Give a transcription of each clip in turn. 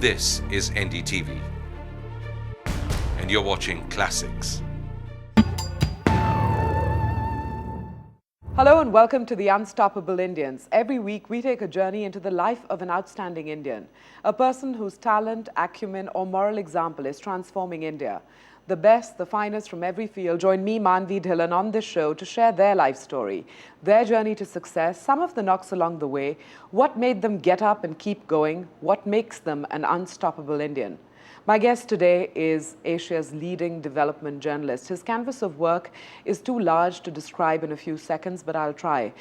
This is Ndtv, and you're watching Classics. Hello and welcome to the Unstoppable Indians. Every week we take a journey into the life of an outstanding Indian, a person whose talent, acumen or moral example is transforming India. The best, the finest from every field join me, Manvi Dhillon, on this show to share their life story, their journey to success, some of the knocks along the way, what made them get up and keep going, what makes them an unstoppable Indian. My guest today is Asia's leading development journalist. His canvas of work is too large to describe in a few seconds, but I'll try.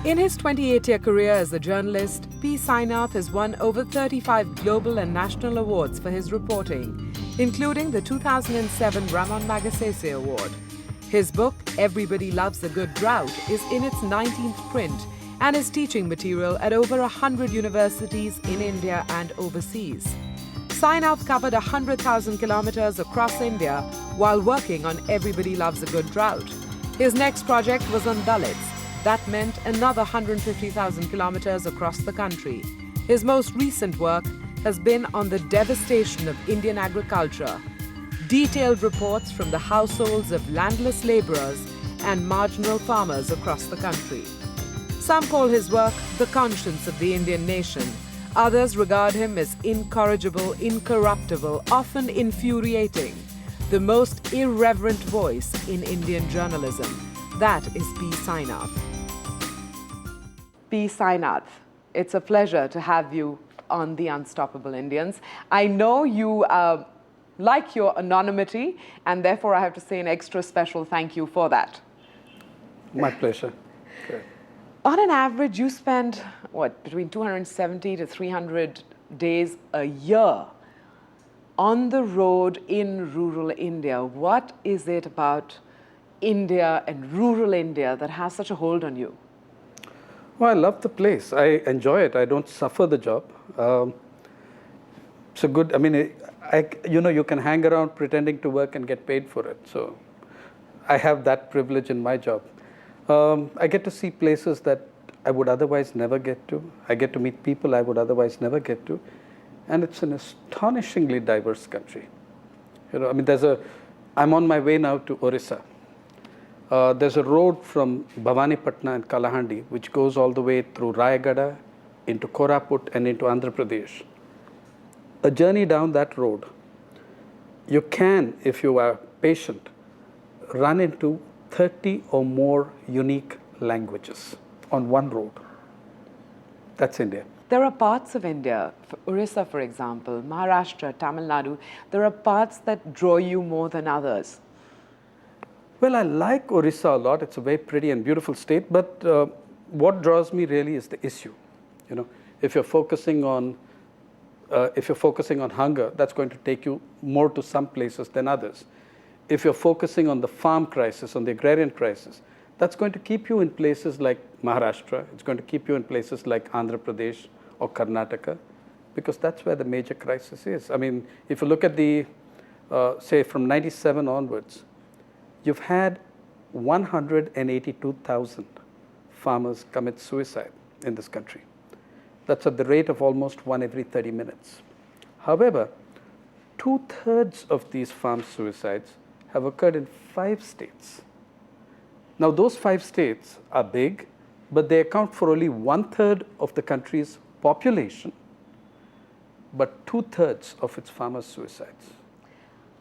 In his 28-year career as a journalist, P. Sainath has won over 35 global and national awards for his reporting, including the 2007 Ramon Magsaysay Award. His book, Everybody Loves a Good Drought, is in its 19th print and is teaching material at over 100 universities in India and overseas. Sainath covered 100,000 kilometers across India while working on Everybody Loves a Good Drought. His next project was on Dalits. That meant another 150,000 kilometers across the country. His most recent work has been on the devastation of Indian agriculture. Detailed reports from the households of landless laborers and marginal farmers across the country. Some call his work the conscience of the Indian nation. Others regard him as incorrigible, incorruptible, often infuriating, the most irreverent voice in Indian journalism. That is P. Sainath. P. Sainath, it's a pleasure to have you on the Unstoppable Indians. I know you like your anonymity, and therefore I have to say an extra special thank you for that. My pleasure. Good. On an average, you spend, between 270 to 300 days a year on the road in rural India. What is it about India and rural India that has such a hold on you? Well, I love the place. I enjoy it. I don't suffer the job. It's a good, you can hang around pretending to work and get paid for it. So I have that privilege in my job. I get to see places that I would otherwise never get to. I get to meet people I would otherwise never get to. And it's an astonishingly diverse country. I'm on my way now to Orissa. There's a road from Bhavanipatna and Kalahandi which goes all the way through Rayagada, into Koraput and into Andhra Pradesh. A journey down that road, you can, if you are patient, run into 30 or more unique languages on one road. That's India. There are parts of India, Orissa for example, Maharashtra, Tamil Nadu, there are parts that draw you more than others. Well, I like Orissa a lot. It's a very pretty and beautiful state, but what draws me really is the issue. If you're focusing on hunger, that's going to take you more to some places than others. If you're focusing on the farm crisis, on the agrarian crisis, that's going to keep you in places like Maharashtra. It's going to keep you in places like Andhra Pradesh or Karnataka, because that's where the major crisis is. If you look at the, say, from 97 onwards, you've had 182,000 farmers commit suicide in this country. That's at the rate of almost 1 every 30 minutes. However, 2/3 of these farm suicides have occurred in 5 states. Now, those 5 states are big, but they account for only 1/3 of the country's population, but 2/3 of its farmers' suicides.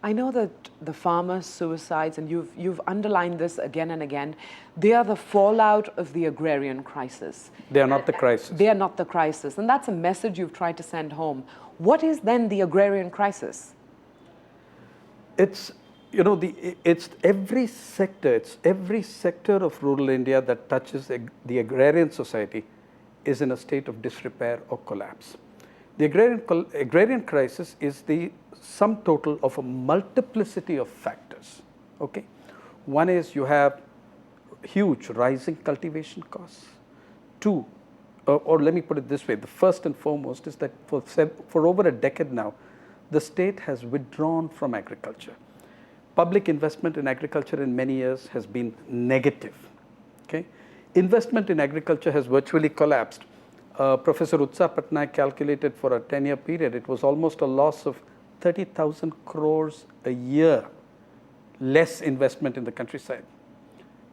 I know that the farmers' suicides, and you've underlined this again and again, they are the fallout of the agrarian crisis. They are not the crisis. They are not the crisis. And that's a message you've tried to send home. What is then the agrarian crisis? It's every sector of rural India that touches the agrarian society is in a state of disrepair or collapse. The agrarian crisis is the sum total of a multiplicity of factors. Okay, one is you have huge rising cultivation costs. Two, or let me put it this way: the first and foremost is that for over a decade now, the state has withdrawn from agriculture. Public investment in agriculture in many years has been negative. Okay, investment in agriculture has virtually collapsed. Professor Utsa Patnaik calculated for a 10-year period, it was almost a loss of 30,000 crores a year, less investment in the countryside.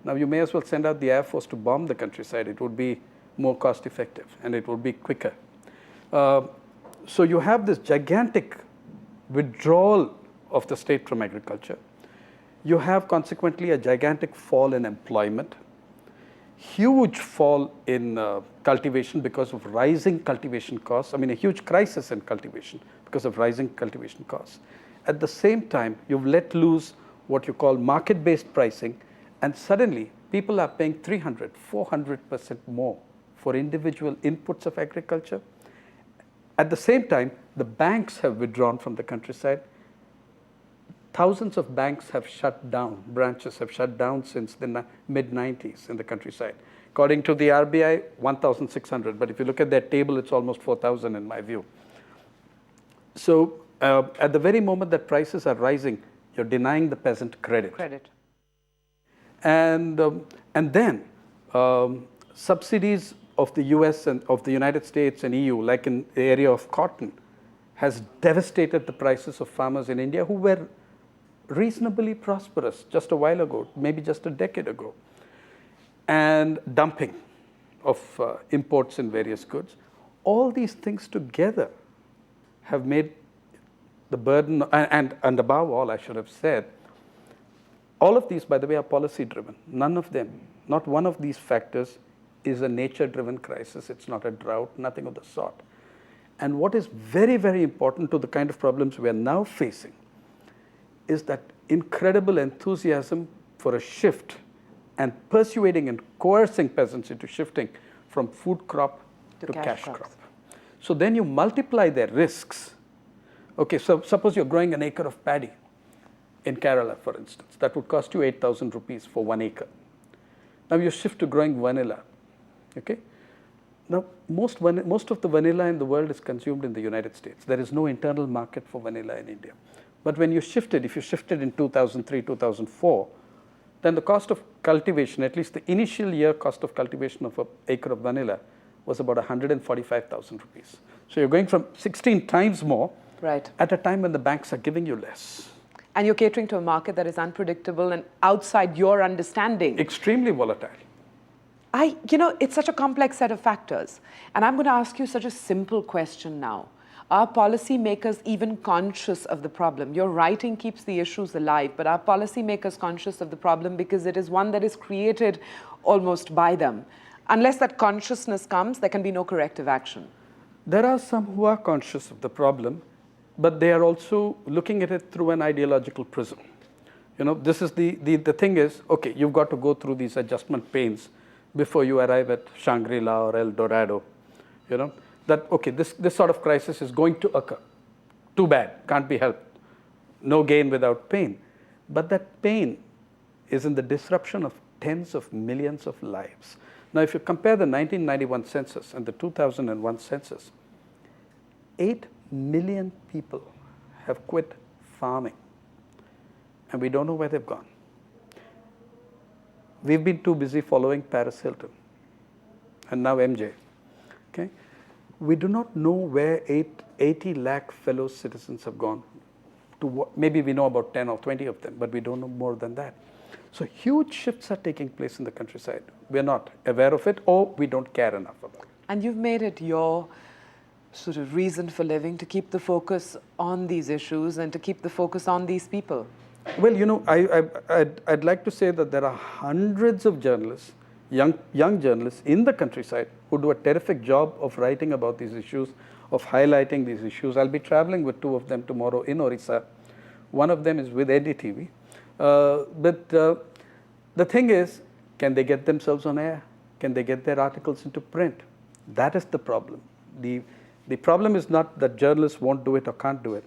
Now, you may as well send out the Air Force to bomb the countryside. It would be more cost effective and it would be quicker. So you have this gigantic withdrawal of the state from agriculture. You have consequently a gigantic fall in employment, huge fall in cultivation because of rising cultivation costs. I mean, a huge crisis in cultivation because of rising cultivation costs. At the same time, you've let loose what you call market-based pricing, and suddenly people are paying 300, 400% more for individual inputs of agriculture. At the same time, the banks have withdrawn from the countryside. Thousands of banks have shut down, branches have shut down since the mid-90s in the countryside. According to the RBI, 1,600, but if you look at their table, it's almost 4,000 in my view. So at the very moment that prices are rising, you're denying the peasant credit. And then subsidies of the US and of the United States and EU, like in the area of cotton, has devastated the prices of farmers in India who were reasonably prosperous just a while ago, maybe just a decade ago. And dumping of imports in various goods. All these things together have made the burden, and above all, I should have said, all of these, by the way, are policy driven. None of them, not one of these factors is a nature driven crisis. It's not a drought, nothing of the sort. And what is very, very important to the kind of problems we are now facing is that incredible enthusiasm for a shift and persuading and coercing peasants into shifting from food crop to cash crop. So then you multiply their risks. Okay, so suppose you're growing an acre of paddy in Kerala, for instance. That would cost you 8,000 rupees for 1 acre. Now you shift to growing vanilla. Okay? Now, most of the vanilla in the world is consumed in the United States. There is no internal market for vanilla in India. But when you shifted, if you shifted in 2003, 2004, then the cost of cultivation, at least the initial year cost of cultivation of an acre of vanilla, was about 145,000 rupees. So you're going from 16 times more at a time when the banks are giving you less. And you're catering to a market that is unpredictable and outside your understanding. Extremely volatile. It's such a complex set of factors. And I'm going to ask you such a simple question now. Are policymakers even conscious of the problem? Your writing keeps the issues alive, but are policymakers conscious of the problem because it is one that is created almost by them? Unless that consciousness comes, there can be no corrective action. There are some who are conscious of the problem, but they are also looking at it through an ideological prism. This is the thing is, okay, you've got to go through these adjustment pains before you arrive at Shangri-La or El Dorado. That, okay, this sort of crisis is going to occur. Too bad, can't be helped. No gain without pain. But that pain is in the disruption of tens of millions of lives. Now, if you compare the 1991 census and the 2001 census, 8 million people have quit farming, and we don't know where they've gone. We've been too busy following Paris Hilton, and now MJ. Okay? We do not know where 80 lakh fellow citizens have gone. Maybe we know about 10 or 20 of them, but we don't know more than that. So huge shifts are taking place in the countryside. We're not aware of it, or we don't care enough about it. And you've made it your sort of reason for living to keep the focus on these issues and to keep the focus on these people. Well, I'd like to say that there are hundreds of journalists, young journalists in the countryside who do a terrific job of writing about these issues, of highlighting these issues. I'll be traveling with 2 of them tomorrow in Orissa. One of them is with Ndtv. But the thing is, can they get themselves on air? Can they get their articles into print? That is the problem. The problem is not that journalists won't do it or can't do it.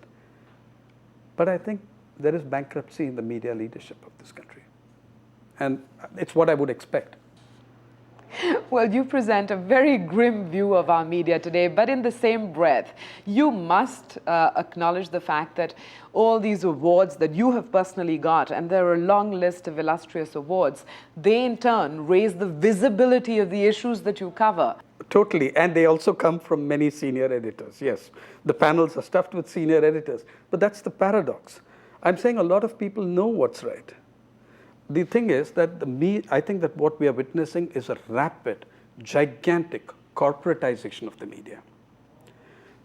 But I think there is bankruptcy in the media leadership of this country. And it's what I would expect. Well, you present a very grim view of our media today, but in the same breath, you must acknowledge the fact that all these awards that you have personally got, and there are a long list of illustrious awards, they in turn raise the visibility of the issues that you cover. Totally, and they also come from many senior editors, yes. The panels are stuffed with senior editors, but that's the paradox. I'm saying a lot of people know what's right. The thing is that I think that what we are witnessing is a rapid, gigantic corporatization of the media.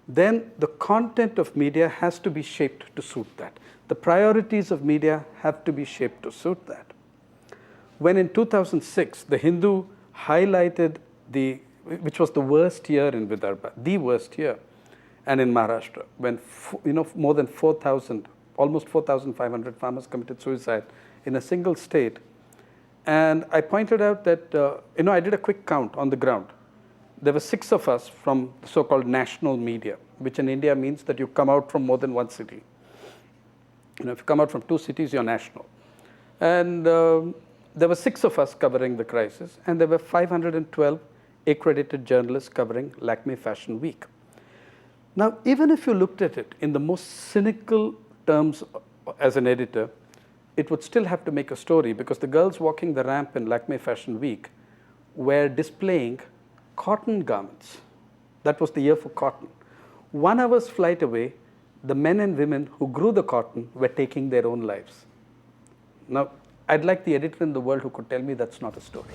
Then the content of media has to be shaped to suit that. The priorities of media have to be shaped to suit that. When in 2006, the Hindu highlighted which was the worst year in Vidarbha, the worst year, and in Maharashtra, when more than 4,000, almost 4,500 farmers committed suicide in a single state. And I pointed out that, I did a quick count on the ground. There were 6 of us from the so-called national media, which in India means that you come out from more than one city. If you come out from 2 cities, you're national. And there were 6 of us covering the crisis, and there were 512 accredited journalists covering Lakme Fashion Week. Now, even if you looked at it in the most cynical terms as an editor, it would still have to make a story, because the girls walking the ramp in Lakme Fashion Week were displaying cotton garments. That was the year for cotton. 1 hour's flight away, the men and women who grew the cotton were taking their own lives. Now, I'd like the editor in the world who could tell me that's not a story.